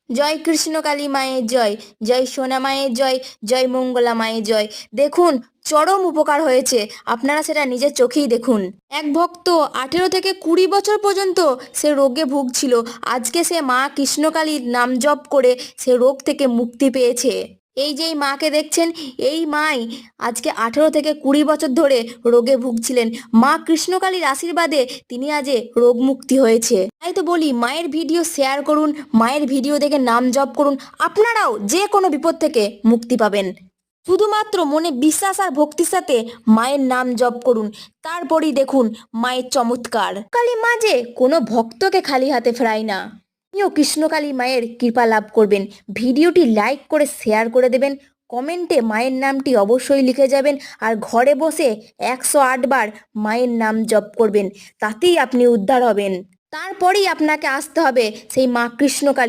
জয় কৃষ্ণকালী মায়ের জয়, জয় সোনা মায়ের জয়, জয় মঙ্গলা মায়ের জয়। দেখুন, চরম উপকার হয়েছে, আপনারা সেটা নিজের চোখেই দেখুন। এক ভক্ত 18 থেকে 20 বছর পর্যন্ত সে রোগে ভুগছিল, আজকে সে মা কৃষ্ণকালীর নাম জপ করে সে রোগ থেকে মুক্তি পেয়েছে। এই যে এই মাকে দেখছেন, এই মাই আজকে 18 থেকে 20 বছর ধরে রোগে ভুগছিলেন, মা কৃষ্ণকালীর আশীর্বাদে তিনি আজ রোগ মুক্তি হয়েছে। তাই তো বলি, মায়ের ভিডিও শেয়ার করুন, মায়ের ভিডিও দেখে নাম জপ করুন, আপনারাও যে কোনো বিপদ থেকে মুক্তি পাবেন। শুধুমাত্র মনে বিশ্বাস আর ভক্তির সাথে মায়ের নাম জপ করুন, তারপরই দেখুন মায়ের চমৎকার। কালী মা যে কোনো ভক্তকে খালি হাতে ফেরায় না। আপনিও কৃষ্ণকালী মায়ের কৃপা লাভ করবেন। ভিডিওটি লাইক করে শেয়ার করে দেবেন, কমেন্টে মায়ের নামটি অবশ্যই লিখে যাবেন, আর ঘরে বসে 108 বার মায়ের নাম জপ করবেন, তাতেই আপনি উদ্ধার হবেন। তারপরেই আপনাকে আসতে হবে সেই মা কৃষ্ণকালী।